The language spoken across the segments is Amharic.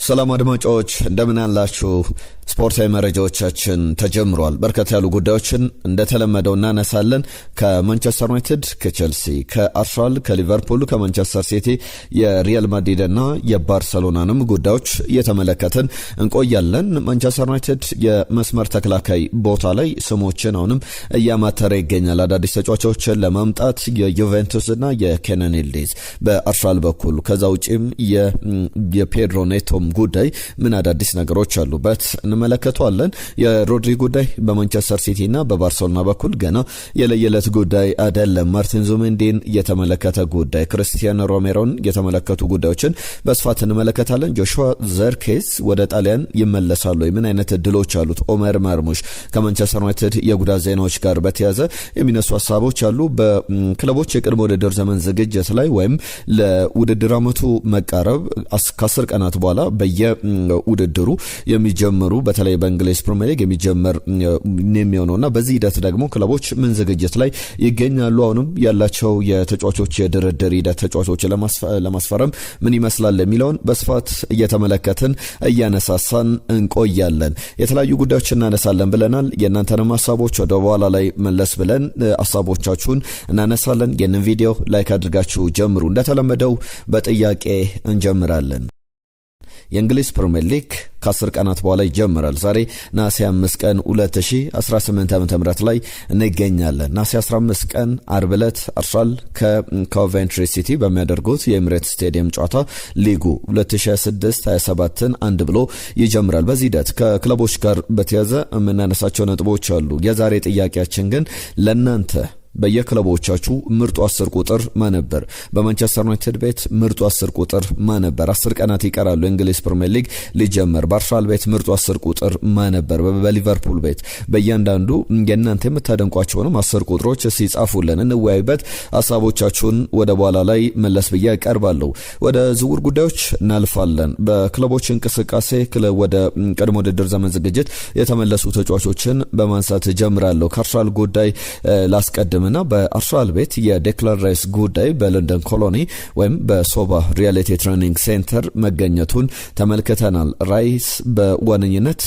ሰላም አድማጮች እንደምን አላችሁ? ስፖርታዊ መረጃዎቻችን ተጀምሯል። በርከት ያሉ ጉዳዮችን እንደተለመደው እናነሳለን። ከማንቸስተር ዩናይትድ፣ ከቼልሲ፣ ከአርሰናል፣ ከሊቨርፑል፣ ከማንቸስተር ሲቲ፣ የሪያል ማድሪድ እና የባርሰሎናንም ጉዳዮች እየተመለከትን እንቆያለን። ማንቸስተር ዩናይትድ የመስመር ተከላካይ ቦታ ላይ ስሞችን አሁንም እያማተረ ይገኛል። አዳዲስ ተጫዋቾችን ለማምጣት የዩቬንቱስ እና የኬነን ይልዲዝ በአርሰናል በኩል ከዛ ውጪም የፔድሮ ኔቶም ጉዳይ ምን አዳዲስ ነገሮች አሉበት እንመለከተዋለን። የሮድሪ ጉዳይ በማንቸስተር ሲቲ እና በባርሰሎና በኩል ገና የለየለት ጉዳይ አይደለም። ማርቲን ዙቢሜንዲን የተመለከተ ጉዳይ፣ ክርስቲያን ሮሜሮን የተመለከቱ ጉዳዮችን በስፋት እንመለከታለን። ጆሹዋ ዘርኬዝ ወደ ጣሊያን ይመለሳሉ? ምን አይነት እድሎች አሉት? ኦመር ማርሙሽ ከማንቸስተር ዩናይትድ የጉዳት ዜናዎች ጋር በተያያዘ የሚነሱ ሀሳቦች አሉ። በክለቦች የቅድመ ውድድር ዘመን ዝግጅት ላይ ወይም ለውድድር ዓመቱ መቃረብ ከ10 ቀናት በኋላ በየውድድሩ የሚጀምሩ በተለይ በእንግሊዝ ፕሪሚየር ሊግ የሚጀምር የሚሆነውና በዚህ ሂደት ደግሞ ክለቦች ምን ዝግጅት ላይ ይገኛሉ? አሁንም ያላቸው የተጫዋቾች የድርድር ሂደት ተጫዋቾች ለማስፈረም ምን ይመስላል የሚለውን በስፋት እየተመለከትን እያነሳሳን እንቆያለን። የተለያዩ ጉዳዮች እናነሳለን ብለናል። የእናንተንም ሀሳቦች ወደ በኋላ ላይ መለስ ብለን ሀሳቦቻችሁን እናነሳለን። ይህንን ቪዲዮ ላይክ አድርጋችሁ ጀምሩ። እንደተለመደው በጥያቄ እንጀምራለን። የእንግሊዝ ፕሪሚየር ሊግ ከ10 ቀናት በኋላ ይጀምራል። ዛሬ ነሐሴ 5 ቀን 2018 ዓ.ም ላይ እንገኛለን። ነሐሴ 15 ቀን አርብ ዕለት አርሰናል ከኮቨንትሪ ሲቲ በሚያደርጉት የኤሚሬትስ ስቴዲየም ጨዋታ ሊጉ 2026-27ን አንድ ብሎ ይጀምራል። በዚህ ሂደት ከክለቦች ጋር በተያያዘ የምናነሳቸው ነጥቦች አሉ። የዛሬ ጥያቄያችን ግን ለእናንተ በየክለቦቻችሁ ምርጡ 10 ቁጥር ማን ነበር? በማንቸስተር ዩናይትድ ቤት ምርጡ 10 ቁጥር ማን ነበር? 10 ቀናት ይቀራሉ የእንግሊዝ ፕሪሚየር ሊግ ሊጀመር። በአርሰናል ቤት ምርጡ 10 ቁጥር ማን ነበር? በሊቨርፑል ቤት በእያንዳንዱ የእናንተ የምታደንቋቸውንም 10 ቁጥሮች ሲጻፉልን እንወያይበት። ሀሳቦቻችሁን ወደ በኋላ ላይ መለስ ብዬ ያቀርባለሁ። ወደ ዝውውር ጉዳዮች እናልፋለን። በክለቦች እንቅስቃሴ ወደ ቀድሞ ውድድር ዘመን ዝግጅት የተመለሱ ተጫዋቾችን በማንሳት ጀምራለሁ። ከአርሰናል ጉዳይ ላስቀድም እና በአርሰናል ቤት የዴክላን ራይስ ጉዳይ በለንደን ኮሎኒ ወይም በሶባ ሪያሊቲ ትሬኒንግ ሴንተር መገኘቱን ተመልክተናል። ራይስ በዋነኝነት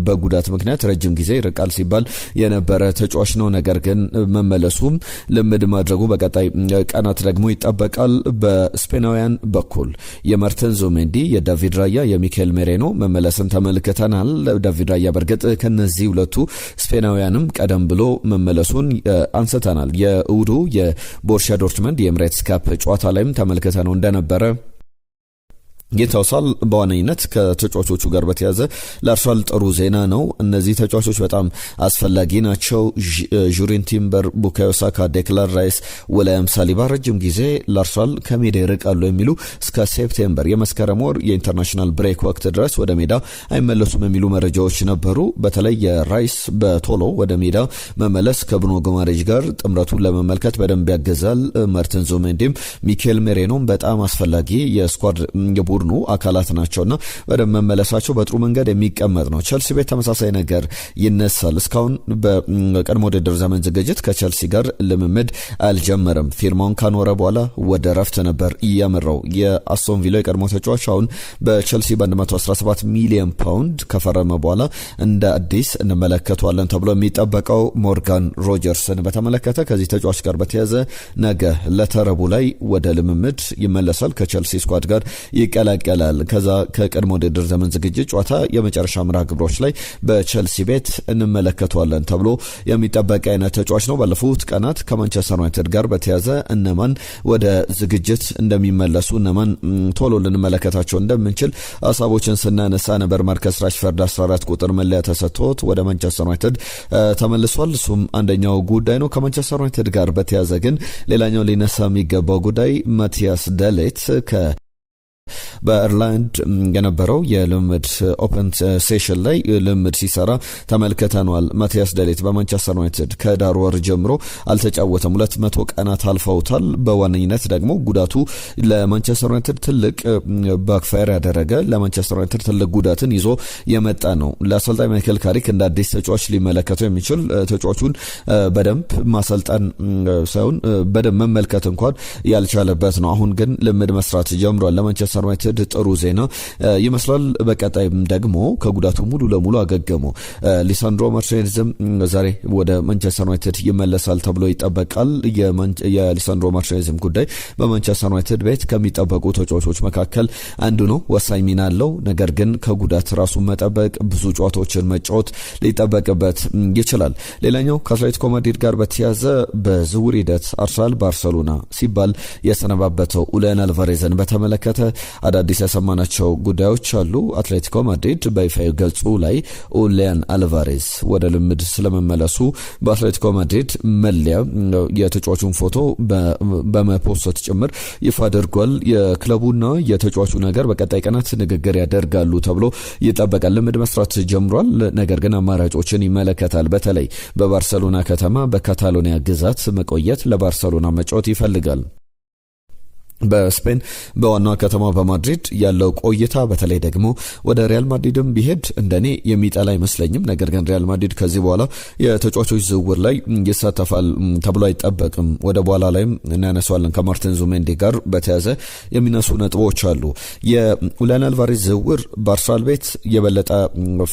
በጉዳት ምክንያት ረጅም ጊዜ ይርቃል ሲባል የነበረ ተጫዋች ነው። ነገር ግን መመለሱም ልምድ ማድረጉ በቀጣይ ቀናት ደግሞ ይጠበቃል። በስፔናውያን በኩል የማርቲን ዙቢሜንዲ፣ የዳቪድ ራያ፣ የሚካኤል ሜሬኖ መመለስን ተመልክተናል። ዳቪድ ራያ በእርግጥ ከነዚህ ሁለቱ ስፔናውያንም ቀደም ብሎ መመለሱን አንስተናል። የእሁዱ የቦሩሲያ ዶርትመንድ የኤሚሬትስ ካፕ ጨዋታ ላይም ተመልክተ ነው እንደነበረ ይታወሳል። በዋነኝነት ከተጫዋቾቹ ጋር በተያያዘ ለአርሰናል ጥሩ ዜና ነው። እነዚህ ተጫዋቾች በጣም አስፈላጊ ናቸው። ጁሪን ቲምበር፣ ቡካዮ ሳካ፣ ዴክላን ራይስ፣ ዊሊያም ሳሊባ ረጅም ጊዜ ለአርሰናል ከሜዳ ይርቃሉ የሚሉ እስከ ሴፕቴምበር የመስከረም ወር የኢንተርናሽናል ብሬክ ወቅት ድረስ ወደ ሜዳ አይመለሱም የሚሉ መረጃዎች ነበሩ። በተለይ የራይስ በቶሎ ወደ ሜዳ መመለስ ከብሩኖ ጉማሬሽ ጋር ጥምረቱን ለመመልከት በደንብ ያገዛል። ማርቲን ዙቢሜንዲም ሚካኤል ሜሬኖም በጣም አስፈላጊ የስኳድ ቡድኑ አካላት ናቸውና ወደ መመለሳቸው በጥሩ መንገድ የሚቀመጥ ነው። ቼልሲ ቤት ተመሳሳይ ነገር ይነሳል። እስካሁን በቀድሞ ውድድር ዘመን ዝግጅት ከቼልሲ ጋር ልምምድ አልጀመረም። ፊርማውን ካኖረ በኋላ ወደ ረፍት ነበር እያመራው። የአስቶን ቪላ የቀድሞ ተጫዋች አሁን በቼልሲ በ117 ሚሊዮን ፓውንድ ከፈረመ በኋላ እንደ አዲስ እንመለከተዋለን ተብሎ የሚጠበቀው ሞርጋን ሮጀርስን በተመለከተ ከዚህ ተጫዋች ጋር በተያያዘ ነገ ለተረቡ ላይ ወደ ልምምድ ይመለሳል። ከቼልሲ ስኳድ ጋር ይቀላቀላል። ከዛ ከቀድሞ ውድድር ዘመን ዝግጅት ጨዋታ የመጨረሻ ምራ ግብሮች ላይ በቼልሲ ቤት እንመለከተዋለን ተብሎ የሚጠበቅ አይነት ተጫዋች ነው። ባለፉት ቀናት ከማንቸስተር ዩናይትድ ጋር በተያያዘ እነማን ወደ ዝግጅት እንደሚመለሱ እነማን ቶሎ ልንመለከታቸው እንደምንችል ሀሳቦችን ስናነሳ ነበር። ማርከስ ራሽፈርድ 14 ቁጥር መለያ ተሰጥቶት ወደ ማንቸስተር ዩናይትድ ተመልሷል። እሱም አንደኛው ጉዳይ ነው። ከማንቸስተር ዩናይትድ ጋር በተያያዘ ግን ሌላኛው ሊነሳ የሚገባው ጉዳይ ማቲያስ ደሌት በአየርላንድ የነበረው የልምድ ኦፕን ሴሽን ላይ ልምድ ሲሰራ ተመልክተናል። ማቲያስ ደሌት በማንቸስተር ዩናይትድ ከዳር ወር ጀምሮ አልተጫወተም። 200 ቀናት አልፈውታል። በዋነኝነት ደግሞ ጉዳቱ ለማንቸስተር ዩናይትድ ትልቅ ባክፋየር ያደረገ ለማንቸስተር ዩናይትድ ትልቅ ጉዳትን ይዞ የመጣ ነው። ለአሰልጣኝ ማይክል ካሪክ እንደ አዲስ ተጫዋች ሊመለከተው የሚችል ተጫዋቹን በደንብ ማሰልጣን ሳይሆን በደንብ መመልከት እንኳን ያልቻለበት ነው። አሁን ግን ልምድ መስራት ጀምሯል ለማንቸስተር ለማንቸስተር ዩናይትድ ጥሩ ዜና ይመስላል። በቀጣይም ደግሞ ከጉዳቱ ሙሉ ለሙሉ አገገሙ ሊሳንድሮ ማርቲኔዝም ዛሬ ወደ ማንቸስተር ዩናይትድ ይመለሳል ተብሎ ይጠበቃል። የሊሳንድሮ ማርቲኔዝም ጉዳይ በማንቸስተር ዩናይትድ ቤት ከሚጠበቁ ተጫዋቾች መካከል አንዱ ነው። ወሳኝ ሚና አለው። ነገር ግን ከጉዳት ራሱን መጠበቅ፣ ብዙ ጨዋታዎችን መጫወት ሊጠበቅበት ይችላል። ሌላኛው ከአትሌቲኮ ማድሪድ ጋር በተያያዘ በዝውውር ሂደት አርሰናል ባርሰሎና ሲባል የሰነባበተው ኡሊያን አልቫሬዝን በተመለከተ አዳዲስ የሰማናቸው ጉዳዮች አሉ። አትሌቲኮ ማድሪድ በይፋዊ ገጹ ላይ ኡሊያን አልቫሬዝ ወደ ልምድ ስለመመለሱ በአትሌቲኮ ማድሪድ መለያ የተጫዋቹን ፎቶ በመፖስት ጭምር ይፋ አድርጓል። የክለቡና የተጫዋቹ ነገር በቀጣይ ቀናት ንግግር ያደርጋሉ ተብሎ ይጠበቃል። ልምድ መስራት ጀምሯል። ነገር ግን አማራጮችን ይመለከታል። በተለይ በባርሰሎና ከተማ በካታሎኒያ ግዛት መቆየት፣ ለባርሰሎና መጫወት ይፈልጋል። በስፔን በዋና ከተማ በማድሪድ ያለው ቆይታ በተለይ ደግሞ ወደ ሪያል ማድሪድም ቢሄድ እንደኔ የሚጠላ አይመስለኝም። ነገር ግን ሪያል ማድሪድ ከዚህ በኋላ የተጫዋቾች ዝውውር ላይ ይሳተፋል ተብሎ አይጠበቅም። ወደ በኋላ ላይም እናነሳዋለን። ከማርቲን ዙሜንዲ ጋር በተያዘ የሚነሱ ነጥቦች አሉ። የኡሊያን አልቫሬዝ ዝውውር በአርሰናል ቤት የበለጠ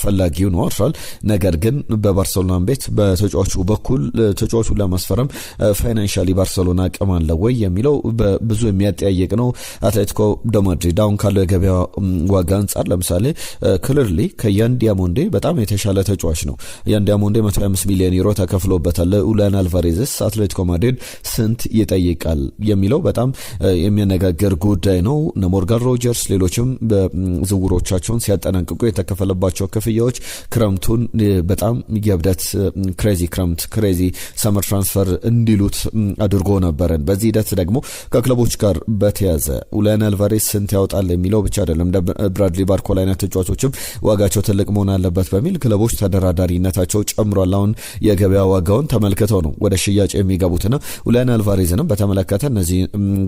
ፈላጊው ነው አርሰናል። ነገር ግን በባርሰሎና ቤት በተጫዋቹ በኩል ተጫዋቹን ለማስፈረም ፋይናንሻሊ ባርሰሎና አቅም አለው ወይ የሚለው ብዙ የሚያጠያይቅ ነው። አትሌቲኮ ደ ማድሪድ አሁን ካለው የገበያ ዋጋ አንጻር ለምሳሌ ክሊርሊ ከያን ዲያሞንዴ በጣም የተሻለ ተጫዋች ነው። ያን ዲያሞንዴ 125 ሚሊዮን ዩሮ ተከፍሎበታል። ለኡሊያን አልቫሬዝስ አትሌቲኮ ማድሪድ ስንት ይጠይቃል የሚለው በጣም የሚያነጋግር ጉዳይ ነው። ሞርጋን ሮጀርስ ሌሎችም በዝውውሮቻቸውን ሲያጠናቅቁ የተከፈለባቸው ክፍያዎች ክረምቱን በጣም የብደት ክሬዚ ክረምት ክሬዚ ሰመር ትራንስፈር እንዲሉት አድርጎ ነበረን። በዚህ ሂደት ደግሞ ከክለቦች ጋር በተያዘ ኡሊያን አልቫሬዝ ስንት ያወጣል የሚለው ብቻ አይደለም። ብራድሊ ባርኮላ አይነት ተጫዋቾችም ዋጋቸው ትልቅ መሆን አለበት በሚል ክለቦች ተደራዳሪነታቸው ጨምሯል። አሁን የገበያ ዋጋውን ተመልክተው ነው ወደ ሽያጭ የሚገቡትና ኡሊያን አልቫሬዝንም በተመለከተ እነዚህ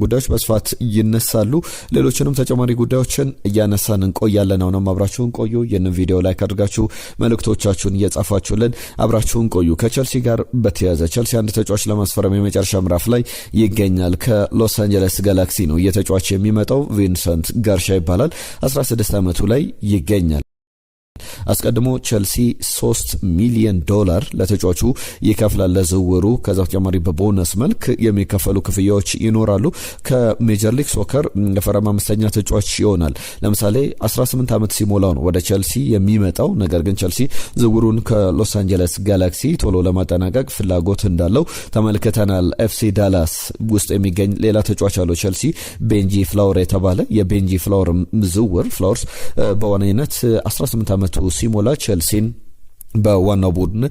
ጉዳዮች በስፋት ይነሳሉ። ሌሎችንም ተጨማሪ ጉዳዮችን እያነሳን እንቆያለን። አሁንም አብራችሁን ቆዩ። ይህንን ቪዲዮ ላይክ አድርጋችሁ መልእክቶቻችሁን እየጻፋችሁልን አብራችሁን ቆዩ። ከቸልሲ ጋር በተያዘ ቸልሲ አንድ ተጫዋች ለማስፈረም የመጨረሻ ምዕራፍ ላይ ይገኛል። ከሎስ አንጀለስ ጋላክሲ ነው የተጫዋች የሚመጣው። ቪንሰንት ጋርሻ ይባላል። 16 ዓመቱ ላይ ይገኛል። አስቀድሞ ቸልሲ $3 ሚሊዮን ለተጫዋቹ ይከፍላል ለዝውውሩ። ከዛ በተጨማሪ በቦነስ መልክ የሚከፈሉ ክፍያዎች ይኖራሉ። ከሜጀር ሊግ ሶከር ለፈረማ አምስተኛ ተጫዋች ይሆናል። ለምሳሌ 18 ዓመት ሲሞላው ነው ወደ ቸልሲ የሚመጣው። ነገር ግን ቸልሲ ዝውውሩን ከሎስ አንጀለስ ጋላክሲ ቶሎ ለማጠናቀቅ ፍላጎት እንዳለው ተመልክተናል። ኤፍሲ ዳላስ ውስጥ የሚገኝ ሌላ ተጫዋች አለው ቸልሲ፣ ቤንጂ ፍላወር የተባለ የቤንጂ ፍላወር ዝውውር ፍላወርስ በዋነኝነት 18 ዓመቱ ሲሞላ ቸልሲን በዋናው ቡድን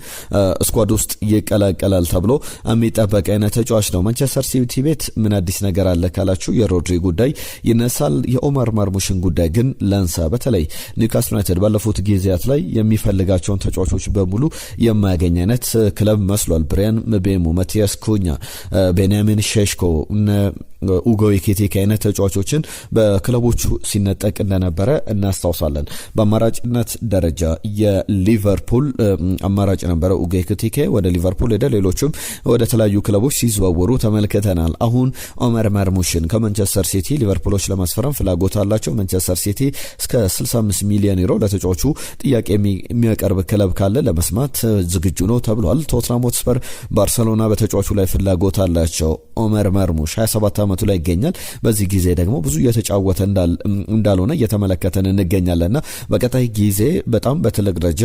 ስኳድ ውስጥ ይቀላቀላል ተብሎ የሚጠበቅ አይነት ተጫዋች ነው። ማንቸስተር ሲቲ ቤት ምን አዲስ ነገር አለ ካላችሁ የሮድሪ ጉዳይ ይነሳል። የኦማር ማርሙሽን ጉዳይ ግን ላንሳ። በተለይ ኒውካስል ዩናይትድ ባለፉት ጊዜያት ላይ የሚፈልጋቸውን ተጫዋቾች በሙሉ የማያገኝ አይነት ክለብ መስሏል። ብሪያን ምቤሙ፣ ማቲያስ ኩኛ፣ ቤንያሚን ሼሽኮ፣ ኡጎ ኢኪቲኬ አይነት ተጫዋቾችን በክለቦቹ ሲነጠቅ እንደነበረ እናስታውሳለን። በአማራጭነት ደረጃ የሊቨርፑል አማራጭ ነበረ ኡጎ ኢኪቲኬ፣ ወደ ሊቨርፑል ሄደ። ሌሎችም ወደ ተለያዩ ክለቦች ሲዘዋወሩ ተመልክተናል። አሁን ኦመር ማርሙሽን ከማንቸስተር ሲቲ ሊቨርፑሎች ለማስፈረም ፍላጎት አላቸው። ማንቸስተር ሲቲ እስከ 65 ሚሊዮን ዩሮ ለተጫዋቹ ጥያቄ የሚያቀርብ ክለብ ካለ ለመስማት ዝግጁ ነው ተብሏል። ቶትናም ሆትስፐር፣ ባርሰሎና በተጫዋቹ ላይ ፍላጎት አላቸው። ኦመር ማርሙሽ 27 ዓመቱ ላይ ይገኛል። በዚህ ጊዜ ደግሞ ብዙ እየተጫወተ እንዳልሆነ እየተመለከተን እንገኛለንና በቀጣይ ጊዜ በጣም በትልቅ ደረጃ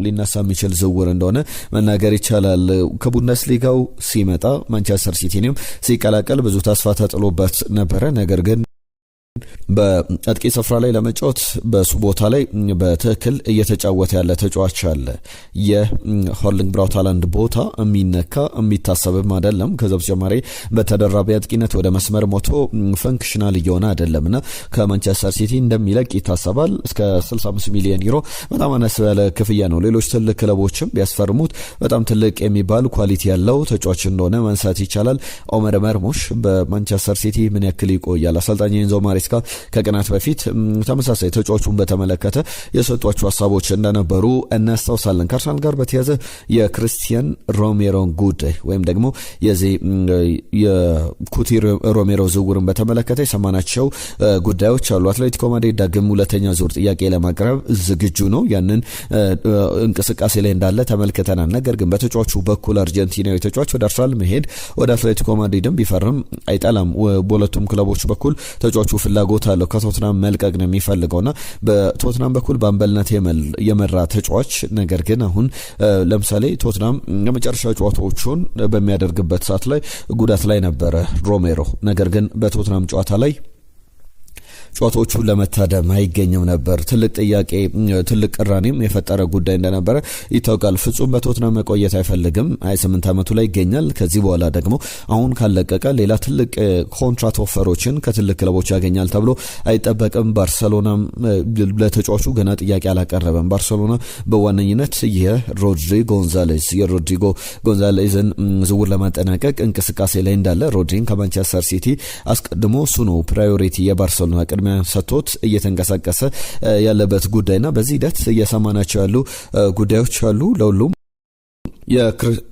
ሊነሳ የሚችል ዝውውር እንደሆነ መናገር ይቻላል። ከቡንደስሊጋው ሲመጣ ማንቸስተር ሲቲንም ሲቀላቀል ብዙ ተስፋ ተጥሎበት ነበረ። ነገር ግን በአጥቂ ስፍራ ላይ ለመጫወት በሱ ቦታ ላይ በትክክል እየተጫወተ ያለ ተጫዋች አለ። የሆርሊንግ ብራውት ሃላንድ ቦታ የሚነካ የሚታሰብም አይደለም። ከዛ በተጨማሪ በተደራቢ አጥቂነት ወደ መስመር ሞቶ ፈንክሽናል እየሆነ አይደለምና ከማንቸስተር ሲቲ እንደሚለቅ ይታሰባል። እስከ 65 ሚሊዮን ዩሮ በጣም አነስ ያለ ክፍያ ነው። ሌሎች ትልቅ ክለቦችም ቢያስፈርሙት በጣም ትልቅ የሚባል ኳሊቲ ያለው ተጫዋች እንደሆነ ማንሳት ይቻላል። ኦመር መርሙሽ በማንቸስተር ሲቲ ምን ያክል ይቆያል? አሰልጣኝ ኤንዞ ማሬስካ ከቀናት በፊት ተመሳሳይ ተጫዋቹን በተመለከተ የሰጧቸው ሐሳቦች እንደነበሩ እናስታውሳለን። ከአርሰናል ጋር በተያያዘ የክሪስቲያን ሮሜሮን ጉዳይ ወይም ደግሞ የኩቲ ሮሜሮ ዝውውርን በተመለከተ የሰማናቸው ጉዳዮች አሉ። አትሌቲኮ ማድሪድ ዳግም ሁለተኛ ዙር ጥያቄ ለማቅረብ ዝግጁ ነው። ያንን እንቅስቃሴ ላይ እንዳለ ተመልክተናል። ነገር ግን በተጫዋቹ በኩል አርጀንቲናዊ ተጫዋች ወደ አርሰናል መሄድ ወደ አትሌቲኮ ማድሪድም ቢፈርም አይጠላም። በሁለቱም ክለቦች በኩል ተጫዋቹ ፍላጎት አለው። ከቶትናም መልቀቅ ነው የሚፈልገውና በቶትናም በኩል በአምበልነት የመራ ተጫዋች ነገር ግን አሁን ለምሳሌ ቶትናም የመጨረሻ ጨዋታዎቹን በሚያደርግበት ሰዓት ላይ ጉዳት ላይ ነበረ ሮሜሮ። ነገር ግን በቶትናም ጨዋታ ላይ ጨዋታዎቹን ለመታደም አይገኝም ነበር። ትልቅ ጥያቄ ትልቅ ቅራኔም የፈጠረ ጉዳይ እንደነበረ ይታወቃል። ፍጹም በቶትናም መቆየት አይፈልግም። 28 ዓመቱ ላይ ይገኛል። ከዚህ በኋላ ደግሞ አሁን ካለቀቀ ሌላ ትልቅ ኮንትራት ኦፈሮችን ከትልቅ ክለቦች ያገኛል ተብሎ አይጠበቅም። ባርሰሎናም ለተጫዋቹ ገና ጥያቄ አላቀረበም። ባርሰሎና በዋነኝነት የሮድሪጎ ጎንዛሌዝን ዝውውር ለማጠናቀቅ እንቅስቃሴ ላይ እንዳለ ሮድሪን ከማንቸስተር ሲቲ አስቀድሞ እሱ ነው ፕራዮሪቲ የባርሰሎና ቅድሚያ ሰጥቶት እየተንቀሳቀሰ ያለበት ጉዳይና በዚህ ሂደት እየሰማናቸው ያሉ ጉዳዮች አሉ። ለሁሉም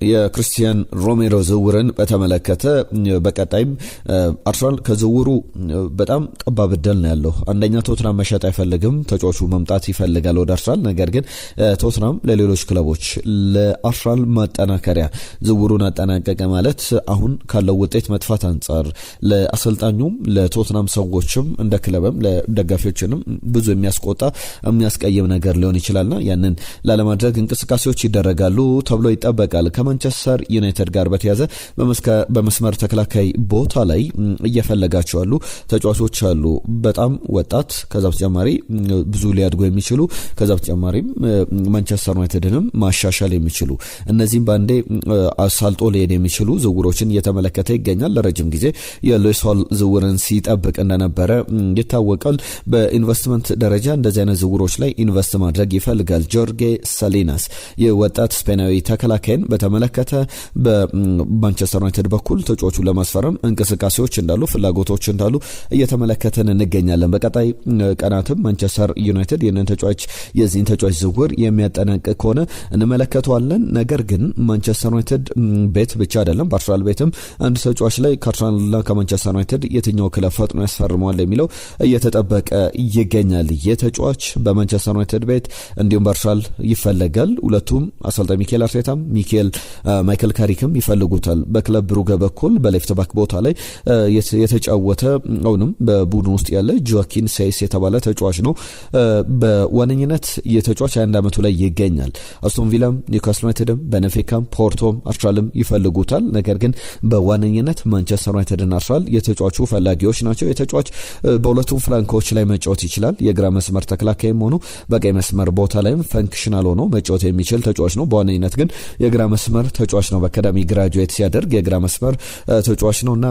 የክሪስቲያን ሮሜሮ ዝውውርን በተመለከተ በቀጣይም አርሰናል ከዝውውሩ በጣም ጠባብ እድል ነው ያለው። አንደኛ ቶትናም መሸጥ አይፈልግም፣ ተጫዋቹ መምጣት ይፈልጋል ወደ አርሰናል። ነገር ግን ቶትናም ለሌሎች ክለቦች ለአርሰናል ማጠናከሪያ ዝውውሩን አጠናቀቀ ማለት አሁን ካለው ውጤት መጥፋት አንጻር ለአሰልጣኙም ለቶትናም ሰዎችም እንደ ክለብም ለደጋፊዎችንም ብዙ የሚያስቀይም ነገር ሊሆን ይችላልና ያንን ላለማድረግ እንቅስቃሴዎች ይደረጋሉ ተብሎ ይጠበቃል። ከማንቸስተር ዩናይትድ ጋር በተያዘ በመስመር ተከላካይ ቦታ ላይ እየፈለጋቸው ያሉ ተጫዋቾች አሉ። በጣም ወጣት፣ ከዛ በተጨማሪ ብዙ ሊያድጉ የሚችሉ፣ ከዛ በተጨማሪም ማንቸስተር ዩናይትድንም ማሻሻል የሚችሉ እነዚህም ባንዴ አሳልጦ ሊሄድ የሚችሉ ዝውውሮችን እየተመለከተ ይገኛል። ለረጅም ጊዜ የሉዊስ ሆል ዝውውርን ሲጠብቅ እንደነበረ ይታወቃል። በኢንቨስትመንት ደረጃ እንደዚህ አይነት ዝውውሮች ላይ ኢንቨስት ማድረግ ይፈልጋል። ጆርጌ ሳሊናስ የወጣት ስፔናዊ ተከላካይን በተመለከተ በማንቸስተር ዩናይትድ በኩል ተጫዋቹን ለማስፈረም እንቅስቃሴዎች እንዳሉ፣ ፍላጎቶች እንዳሉ እየተመለከተን እንገኛለን። በቀጣይ ቀናትም ማንቸስተር ዩናይትድ የዚህን ተጫዋች ዝውውር የሚያጠናቅቅ ከሆነ እንመለከተዋለን። ነገር ግን ማንቸስተር ዩናይትድ ቤት ብቻ አይደለም፣ በአርሰናል ቤትም አንድ ተጫዋች ላይ ከአርሰናልና ከማንቸስተር ዩናይትድ የትኛው ክለብ ፈጥኖ ያስፈርመዋል የሚለው እየተጠበቀ ይገኛል። የተጫዋች በማንቸስተር ዩናይትድ ቤት እንዲሁም በአርሰናል ይፈለጋል። ሁለቱም አሰልጣኝ ሚኬል አርቴታም ማይክል ካሪክም ይፈልጉታል። በክለብ ብሩገ በኩል በሌፍት ባክ ቦታ ላይ የተጫወተ አሁንም በቡድን ውስጥ ያለ ጆኪን ሴይስ የተባለ ተጫዋች ነው። በዋነኝነት የተጫዋች 21 ዓመቱ ላይ ይገኛል። አስቶን ቪላም፣ ኒውካስል ዩናይትድም፣ ቤኔፊካም፣ ፖርቶም አርሰናልም ይፈልጉታል። ነገር ግን በዋነኝነት ማንቸስተር ዩናይትድና አርሰናል የተጫዋቹ ፈላጊዎች ናቸው። የተጫዋች በሁለቱም ፍላንኮች ላይ መጫወት ይችላል። የግራ መስመር ተከላካይም ሆኖ በቀኝ መስመር ቦታ ላይም ፈንክሽናል ሆኖ መጫወት የሚችል ተጫዋች ነው። በዋነኝነት ግን የግራ መስመር ተጫዋች ነው። በአካዳሚ ግራጁዌት ሲያደርግ የግራ መስመር ተጫዋች ነውና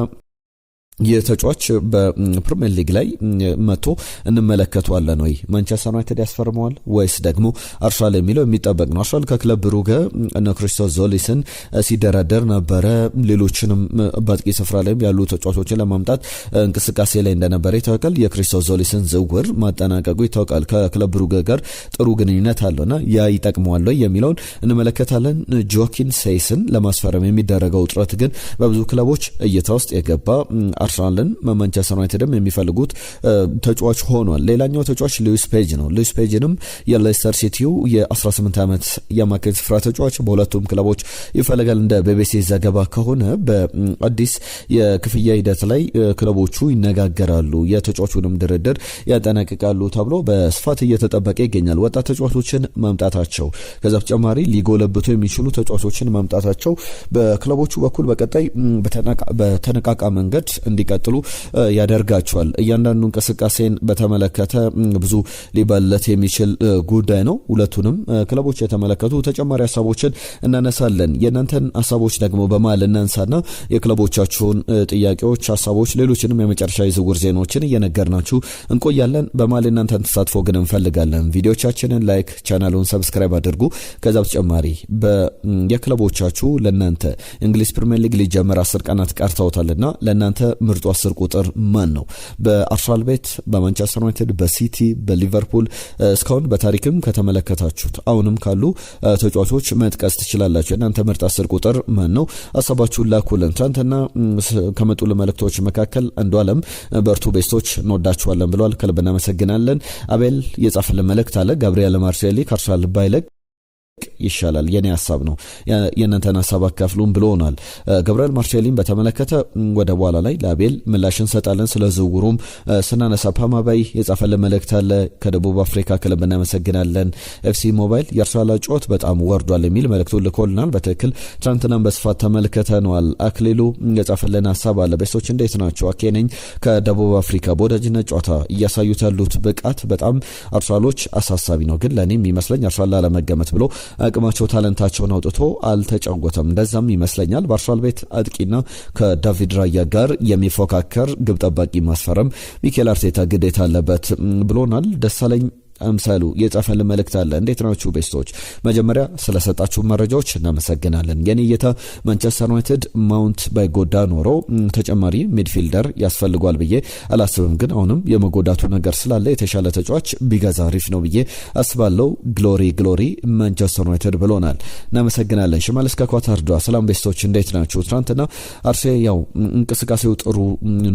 የተጫዋች በፕሪሚየር ሊግ ላይ መጥቶ እንመለከተዋለን ወይ ማንቸስተር ዩናይትድ ያስፈርመዋል ወይስ ደግሞ አርሰናል የሚለው የሚጠበቅ ነው። አርሰናል ከክለብ ብሩገ እነ ክሪስቶስ ዞሊስን ሲደራደር ነበረ። ሌሎችንም በአጥቂ ስፍራ ላይ ያሉ ተጫዋቾችን ለማምጣት እንቅስቃሴ ላይ እንደነበረ ይታወቃል። የክሪስቶስ ዞሊስን ዝውውር ማጠናቀቁ ይታወቃል። ከክለብ ብሩገ ጋር ጥሩ ግንኙነት አለውና ያ ይጠቅመዋል ወይ የሚለውን እንመለከታለን። ጆኪን ሴይስን ለማስፈረም የሚደረገው ጥረት ግን በብዙ ክለቦች እይታ ውስጥ የገባ አርሰናልን ማንቸስተር ዩናይትድም የሚፈልጉት ተጫዋች ሆኗል። ሌላኛው ተጫዋች ሉዊስ ፔጅ ነው። ሉዊስ ፔጅንም የሌስተር ሲቲው የ18 ዓመት የማዕከል ስፍራ ተጫዋች በሁለቱም ክለቦች ይፈልጋል። እንደ ቢቢሲ ዘገባ ከሆነ በአዲስ የክፍያ ሂደት ላይ ክለቦቹ ይነጋገራሉ፣ የተጫዋቹንም ድርድር ያጠናቅቃሉ ተብሎ በስፋት እየተጠበቀ ይገኛል። ወጣት ተጫዋቾችን ማምጣታቸው ከዛ በተጨማሪ ሊጎለብቱ የሚችሉ ተጫዋቾችን ማምጣታቸው በክለቦቹ በኩል በቀጣይ በተነቃቃ መንገድ እንዲቀጥሉ ያደርጋቸዋል። እያንዳንዱ እንቅስቃሴን በተመለከተ ብዙ ሊባለት የሚችል ጉዳይ ነው። ሁለቱንም ክለቦች የተመለከቱ ተጨማሪ ሀሳቦችን እናነሳለን። የእናንተን ሀሳቦች ደግሞ በመሀል እናንሳና የክለቦቻችሁን ጥያቄዎች፣ ሀሳቦች፣ ሌሎችንም የመጨረሻ የዝውውር ዜናዎችን እየነገርናችሁ እንቆያለን። በመሀል እናንተን ተሳትፎ ግን እንፈልጋለን። ቪዲዮቻችንን ላይክ፣ ቻናሉን ሰብስክራይብ አድርጉ። ከዛ በተጨማሪ የክለቦቻችሁ ለእናንተ እንግሊዝ ፕሪሚየር ሊግ ሊጀመር 10 ቀናት ቀርተውታልና ለእናንተ ምርጡ 10 ቁጥር ማን ነው? በአርሰናል ቤት፣ በማንቸስተር ዩናይትድ፣ በሲቲ፣ በሊቨርፑል እስካሁን በታሪክም ከተመለከታችሁት አሁንም ካሉ ተጫዋቾች መጥቀስ ትችላላችሁ። እናንተ ምርጥ 10 ቁጥር ማን ነው? ሀሳባችሁን ላኩልን። ትናንትና ከመጡ መልእክቶች መካከል አንዱ ዓለም በርቱ ቤስቶች እንወዳችኋለን ብሏል። ከልብ እናመሰግናለን። አቤል የጻፈልን መልእክት አለ። ጋብሪኤል ማርሴሊ ከአርሰናል ባይለቅ ይሻላል፣ የኔ ሐሳብ ነው፣ የእናንተን ሐሳብ አካፍሉን ብሎናል። ገብርኤል ማርሴሊን በተመለከተ ወደ በኋላ ላይ ለአቤል ምላሽ እንሰጣለን። ስለ ዝውውሩም ስናነሳ ፓማባይ የጻፈልን መልእክት አለ። ከደቡብ አፍሪካ ክለብ እናመሰግናለን። ኤፍሲ ሞባይል የአርሰናል ጨዋታ በጣም ወርዷል የሚል መልእክቱን ልኮልናል። በትክክል ትናንትናም በስፋት ተመልክተነዋል። አክሊሉ የጻፈልን ሐሳብ አለ። ቤስቶች እንዴት ናቸው? አኬ ነኝ ከደቡብ አፍሪካ። በወዳጅነት ጨዋታ እያሳዩት ያሉት ብቃት በጣም አርሰናሎች አሳሳቢ ነው፣ ግን ለእኔም ይመስለኝ አርሰናል ላለመገመት ብሎ አቅማቸው ታለንታቸውን አውጥቶ አልተጫወተም። እንደዛም ይመስለኛል በአርሰናል ቤት አጥቂና ከዳቪድ ራያ ጋር የሚፎካከር ግብ ጠባቂ ማስፈረም ሚኬል አርቴታ ግዴታ አለበት ብሎናል። ደሳለኝ አምሳሉ የጻፈልን መልእክት አለ። እንዴት ናችሁ ቤስቶች? መጀመሪያ ስለሰጣችሁ መረጃዎች እናመሰግናለን። የኔ እይታ ማንቸስተር ዩናይትድ ማውንት ባይጎዳ ኖሮ ተጨማሪ ሚድፊልደር ያስፈልጓል ብዬ አላስብም፣ ግን አሁንም የመጎዳቱ ነገር ስላለ የተሻለ ተጫዋች ቢገዛ አሪፍ ነው ብዬ አስባለሁ። ግሎሪ ማንቸስተር ዩናይትድ ብሎናል። እናመሰግናለን። ሽማልስ ከኳታር ዶሃ ሰላም ቤስቶች እንዴት ናችሁ? ትናንትና አርሴ ያው እንቅስቃሴው ጥሩ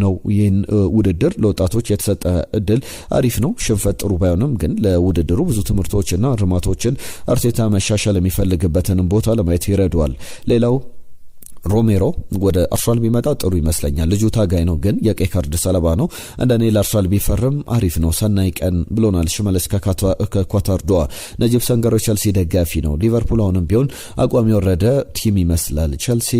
ነው። ይህን ውድድር ለወጣቶች የተሰጠ እድል አሪፍ ነው። ሽንፈት ጥሩ ባይሆንም ግን ለውድድሩ ብዙ ትምህርቶችና እርማቶችን አርቴታ መሻሻል የሚፈልግበትን ቦታ ለማየት ይረዷል። ሌላው ሮሜሮ ወደ አርሰናል ቢመጣ ጥሩ ይመስለኛል። ልጁ ታጋይ ነው፣ ግን የቀይ ካርድ ሰለባ ነው። እንደኔ ለአርሰናል ቢፈርም አሪፍ ነው። ሰናይ ቀን ብሎናል ሽመለስ ከኳታር ዶሃ። ነጂብ ሰንገሮ ቸልሲ ደጋፊ ነው። ሊቨርፑል አሁንም ቢሆን አቋም የወረደ ቲም ይመስላል። ቸልሲ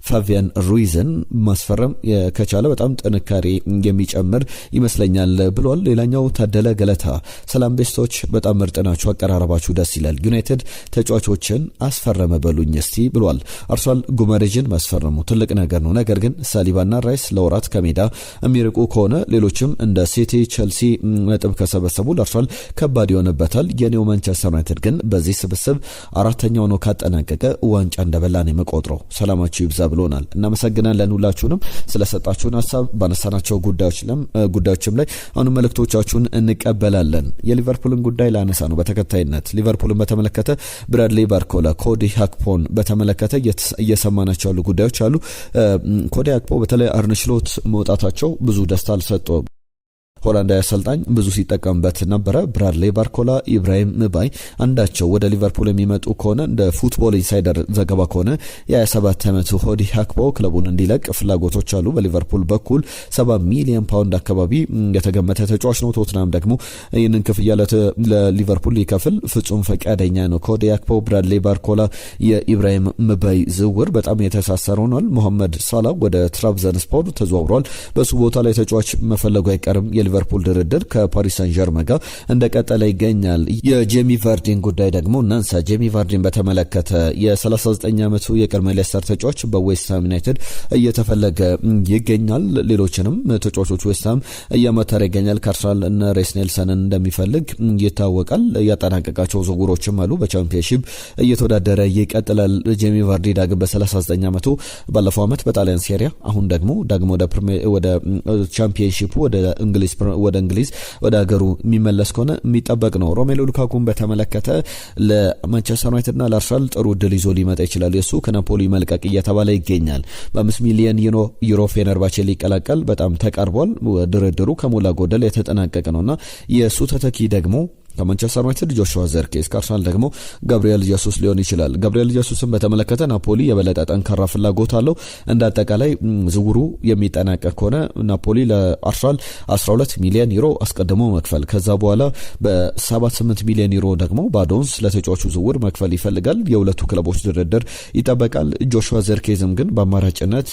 ፋቢያን ሩይዝን ማስፈረም ከቻለ በጣም ጥንካሬ የሚጨምር ይመስለኛል ብሏል። ሌላኛው ታደለ ገለታ ሰላም ቤስቶች በጣም ምርጥ ናችሁ፣ አቀራረባችሁ ደስ ይላል። ዩናይትድ ተጫዋቾችን አስፈረመ በሉኝ እስቲ ብሏል። አርሰናል ጉመሬጅን ማስፈረሙ ትልቅ ነገር ነው። ነገር ግን ሳሊባና ራይስ ለወራት ከሜዳ የሚርቁ ከሆነ ሌሎችም እንደ ሲቲ፣ ቸልሲ ነጥብ ከሰበሰቡ ለአርሰናል ከባድ ይሆንበታል። የኔው ማንቸስተር ዩናይትድ ግን በዚህ ስብስብ አራተኛው ነው ካጠናቀቀ ዋንጫ እንደበላ ነው የምቆጥረው። ሰላማችሁ ይብዛ ብሎናል። እናመሰግናለን ሁላችሁንም ስለሰጣችሁን ሀሳብ ባነሳናቸው ጉዳዮችም ላይ አሁን መልእክቶቻችሁን እንቀበላለን። የሊቨርፑልን ጉዳይ ላነሳ ነው በተከታይነት። ሊቨርፑልን በተመለከተ ብራድሊ ባርኮላ፣ ኮዲ ሃክፖን በተመለከተ እየሰማናቸው ጉዳዮች አሉ። ኮዲ ሃክፖ በተለይ አርነ ስሎት መውጣታቸው ብዙ ደስታ አልሰጠው። ሆላንዳዊ አሰልጣኝ ብዙ ሲጠቀምበት ነበረ። ብራድሊ ባርኮላ፣ ኢብራሂም ምባይ አንዳቸው ወደ ሊቨርፑል የሚመጡ ከሆነ እንደ ፉትቦል ኢንሳይደር ዘገባ ከሆነ የ27 ዓመቱ ኮዲ ሃክፖ ክለቡን እንዲለቅ ፍላጎቶች አሉ። በሊቨርፑል በኩል 70 ሚሊዮን ፓውንድ አካባቢ የተገመተ ተጫዋች ነው። ቶትናም ደግሞ ይህንን ክፍያ ለሊቨርፑል ሊከፍል ፍጹም ፈቃደኛ ነው። ኮዲ ሃክፖ፣ ብራድሊ ባርኮላ፣ የኢብራሂም ምባይ ዝውውር በጣም የተሳሰረ ሆኗል። ሞሐመድ ሳላ ወደ ትራብዘንስፖር ተዘዋውሯል። በሱ ቦታ ላይ ተጫዋች መፈለጉ አይቀርም። የሊቨርፑል ድርድር ከፓሪስ ሰን ዠርመን ጋር እንደቀጠለ ይገኛል። የጄሚ ቫርዲን ጉዳይ ደግሞ እናንሳ። ጄሚ ቫርዲን በተመለከተ የ39 ዓመቱ የቀድሞ ሌስተር ተጫዋች በዌስትሃም ዩናይትድ እየተፈለገ ይገኛል። ሌሎችንም ተጫዋቾች ዌስትሃም እያመተረ ይገኛል። ከአርሰናል እነ ሬስ ኔልሰንን እንደሚፈልግ ይታወቃል። ያጠናቀቃቸው ዝውውሮችም አሉ። በቻምፒየንሺፕ እየተወዳደረ ይቀጥላል። ጄሚ ቫርዲ ዳግም በ39 ዓመቱ ባለፈው ዓመት በጣሊያን ሴሪያ አሁን ደግሞ ወደ ቻምፒየንሺፑ ወደ እንግሊዝ ወደ ሀገሩ የሚመለስ ከሆነ የሚጠበቅ ነው። ሮሜሎ ሉካኩን በተመለከተ ለማንቸስተር ዩናይትድና ለአርሰናል ጥሩ እድል ይዞ ሊመጣ ይችላል። የሱ ከናፖሊ መልቀቅ እየተባለ ይገኛል። በ5 ሚሊዮን ዩሮ ፌነርባቼ ሊቀላቀል በጣም ተቃርቧል። ድርድሩ ከሞላ ጎደል የተጠናቀቀ ነውና የሱ ተተኪ ደግሞ ከማንቸስተር ዩናይትድ ጆሹዋ ዘርኬዝ፣ ከአርሰናል ደግሞ ጋብሪኤል ጀሱስ ሊሆን ይችላል። ጋብሪኤል ጀሱስን በተመለከተ ናፖሊ የበለጠ ጠንካራ ፍላጎት አለው። እንደ አጠቃላይ ዝውውሩ የሚጠናቀቅ ከሆነ ናፖሊ ለአርሰናል 12 ሚሊዮን ዩሮ አስቀድሞ መክፈል፣ ከዛ በኋላ በ7-8 ሚሊዮን ዩሮ ደግሞ በአዶንስ ለተጫዋቹ ዝውውር መክፈል ይፈልጋል። የሁለቱ ክለቦች ድርድር ይጠበቃል። ጆሹዋ ዘርኬዝም ግን በአማራጭነት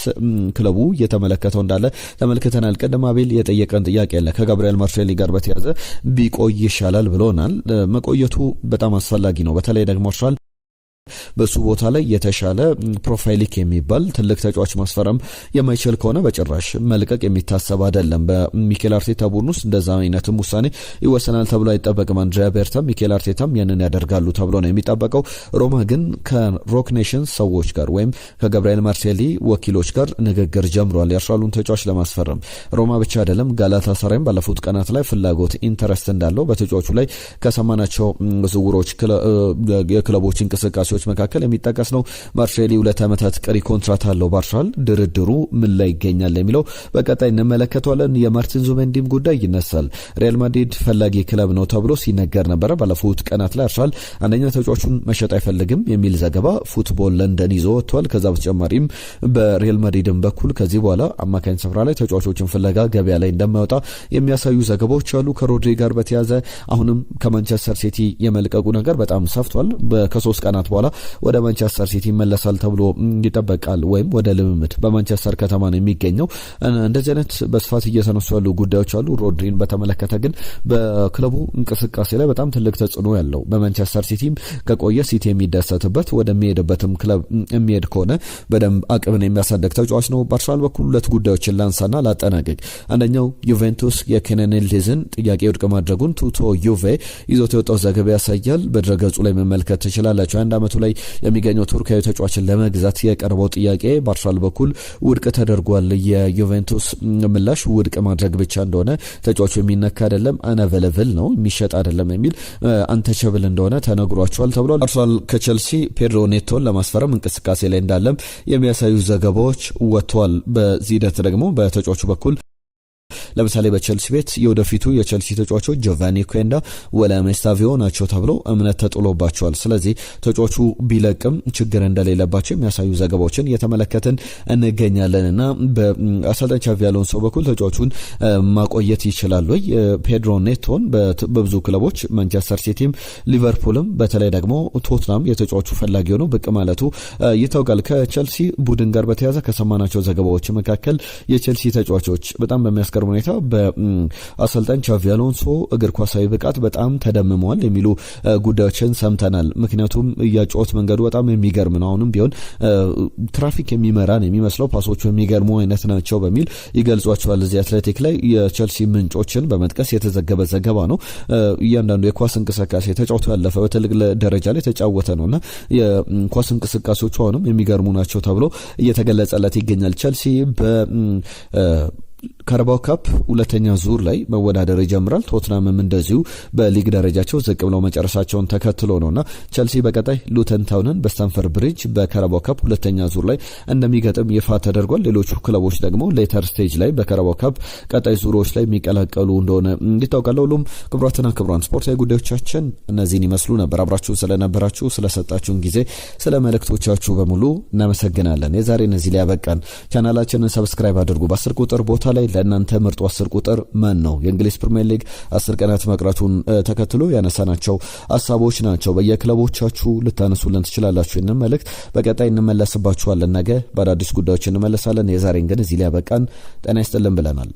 ክለቡ እየተመለከተው እንዳለ ተመልክተናል። ቀደም አቤል የጠየቀን ጥያቄ አለ ከጋብሪኤል ማርሴሊ ጋር በተያዘ ቢቆይ ይሻላል ብሎ መቆየቱ በጣም አስፈላጊ ነው። በተለይ ደግሞ አርሰናል በሱ ቦታ ላይ የተሻለ ፕሮፋይሊክ የሚባል ትልቅ ተጫዋች ማስፈረም የማይችል ከሆነ በጭራሽ መልቀቅ የሚታሰብ አይደለም። በሚኬል አርቴታ ቡድን ውስጥ እንደዛ አይነትም ውሳኔ ይወሰናል ተብሎ አይጠበቅም። አንድሪያ ቤርታ ሚኬል አርቴታም ያንን ያደርጋሉ ተብሎ ነው የሚጠበቀው። ሮማ ግን ከሮክ ኔሽንስ ሰዎች ጋር ወይም ከገብርኤል ማርሴሊ ወኪሎች ጋር ንግግር ጀምሯል የአርሰናሉን ተጫዋች ለማስፈረም። ሮማ ብቻ አይደለም ጋላታሳራይም ባለፉት ቀናት ላይ ፍላጎት ኢንተረስት እንዳለው በተጫዋቹ ላይ ከሰማናቸው ዝውውሮች የክለቦች እንቅስቃሴ መካከል የሚጠቀስ ነው። ማርሴሊ 2 ዓመታት ቀሪ ኮንትራት አለው በአርሰናል። ድርድሩ ምን ላይ ይገኛል የሚለው በቀጣይ እንመለከተዋለን። የማርቲን ዙቤንዲም ጉዳይ ይነሳል። ሪያል ማድሪድ ፈላጊ ክለብ ነው ተብሎ ሲነገር ነበረ ባለፉት ቀናት ላይ። አርሰናል አንደኛ ተጫዋቹን መሸጥ አይፈልግም የሚል ዘገባ ፉትቦል ለንደን ይዞ ወጥቷል። ከዛ በተጨማሪም በሪያል ማድሪድም በኩል ከዚህ በኋላ አማካኝ ስፍራ ላይ ተጫዋቾችን ፍለጋ ገበያ ላይ እንደማይወጣ የሚያሳዩ ዘገባዎች አሉ። ከሮድሪ ጋር በተያያዘ አሁንም ከማንቸስተር ሲቲ የመልቀቁ ነገር በጣም ሰፍቷል። ከ3 ቀናት በኋላ ወደ ማንቸስተር ሲቲ ይመለሳል ተብሎ ይጠበቃል። ወይም ወደ ልምምድ በማንቸስተር ከተማ ነው የሚገኘው። እንደዚህ አይነት በስፋት እየተነሱ ያሉ ጉዳዮች አሉ። ሮድሪን በተመለከተ ግን በክለቡ እንቅስቃሴ ላይ በጣም ትልቅ ተጽዕኖ ያለው በማንቸስተር ሲቲም ከቆየ ሲቲ የሚደሰትበት ወደሚሄድበትም ክለብ የሚሄድ ከሆነ በደንብ አቅምን የሚያሳደግ ተጫዋች ነው። በአርሰናል በኩል 2 ጉዳዮችን ላንሳና ላጠናቀቅ። አንደኛው ዩቬንቱስ የኬነን ኤልዲዝን ጥያቄ ውድቅ ማድረጉን ቱቶ ዩቬ ይዞት የወጣው ዘገባ ያሳያል። በድረገጹ ላይ መመልከት ትችላላችሁ። 1 ዓመቱ ላይ የሚገኘው ቱርካዊ ተጫዋችን ለመግዛት የቀረበው ጥያቄ በአርሰናል በኩል ውድቅ ተደርጓል። የዩቬንቱስ ምላሽ ውድቅ ማድረግ ብቻ እንደሆነ ተጫዋቹ የሚነካ አይደለም፣ አናቬለብል ነው፣ የሚሸጥ አይደለም የሚል አንተቸብል እንደሆነ ተነግሯቸዋል ተብሏል። አርሰናል ከቼልሲ ፔድሮ ኔቶን ለማስፈረም እንቅስቃሴ ላይ እንዳለም የሚያሳዩ ዘገባዎች ወጥተዋል። በዚህ ሂደት ደግሞ በተጫዋቹ በኩል ለምሳሌ በቼልሲ ቤት የወደፊቱ የቼልሲ ተጫዋቾች ጆቫኒ ኩዌንዳ ወላም ኤስታቪዮ ናቸው ተብለው እምነት ተጥሎባቸዋል። ስለዚህ ተጫዋቹ ቢለቅም ችግር እንደሌለባቸው የሚያሳዩ ዘገባዎችን እየተመለከትን እንገኛለንና በአሰልጣኝ ቻቪ አሎንሶ በኩል ተጫዋቹን ማቆየት ይችላሉ ወይ? ፔድሮ ኔቶን በብዙ ክለቦች ማንቸስተር ሲቲም ሊቨርፑልም በተለይ ደግሞ ቶትናም የተጫዋቹ ፈላጊ ሆነው ብቅ ማለቱ ይታወቃል። ከቼልሲ ቡድን ጋር በተያያዘ ከሰማናቸው ዘገባዎች መካከል የቼልሲ ተጫዋቾች በጣም በሚያስገርም ሁኔታ በአሰልጣኝ ቻቪ አሎንሶ እግር ኳሳዊ ብቃት በጣም ተደምመዋል የሚሉ ጉዳዮችን ሰምተናል። ምክንያቱም ያጫወት መንገዱ በጣም የሚገርም ነው። አሁንም ቢሆን ትራፊክ የሚመራን የሚመስለው ፓሶቹ የሚገርሙ አይነት ናቸው በሚል ይገልጿቸዋል። እዚህ አትሌቲክ ላይ የቼልሲ ምንጮችን በመጥቀስ የተዘገበ ዘገባ ነው። እያንዳንዱ የኳስ እንቅስቃሴ ተጫውቶ ያለፈ በትልቅ ደረጃ ላይ ተጫወተ ነውና የኳስ እንቅስቃሴዎቹ አሁንም የሚገርሙ ናቸው ተብሎ እየተገለጸለት ይገኛል። ቼልሲ ካራባኦ ካፕ 2ኛ ዙር ላይ መወዳደር ይጀምራል። ቶትናምም እንደዚሁ በሊግ ደረጃቸው ዝቅ ብለው መጨረሻቸውን ተከትሎ ነውና ቼልሲ በቀጣይ ሉተን ታውንን በስታንፈርድ ብሪጅ በካራባኦ ካፕ 2ኛ ዙር ላይ እንደሚገጥም ይፋ ተደርጓል። ሌሎቹ ክለቦች ደግሞ ሌተር ስቴጅ ላይ በካራባኦ ካፕ ቀጣይ ዙሮች ላይ የሚቀላቀሉ እንደሆነ ይታወቃል። ሁሉም ክቡራትና ክቡራን ስፖርታዊ ጉዳዮቻችን እነዚህን ይመስሉ ነበር። አብራችሁ ስለነበራችሁ ስለሰጣችሁን ጊዜ ስለ መልእክቶቻችሁ በሙሉ እናመሰግናለን። የዛሬ እነዚህ ላይ ያበቃን። ቻናላችንን ሰብስክራይብ አድርጉ። በ10 ቁጥር ቦታ ላይ ለእናንተ ምርጡ 10 ቁጥር ማን ነው? የእንግሊዝ ፕሪሚየር ሊግ 10 ቀናት መቅረቱን ተከትሎ ያነሳናቸው ሀሳቦች ናቸው። በየክለቦቻችሁ ልታነሱልን ትችላላችሁ። ይህንን መልእክት በቀጣይ እንመለስባችኋለን። ነገ በአዳዲስ ጉዳዮች እንመለሳለን። የዛሬን ግን እዚህ ላይ ያበቃን። ጤና ይስጥልን ብለናል።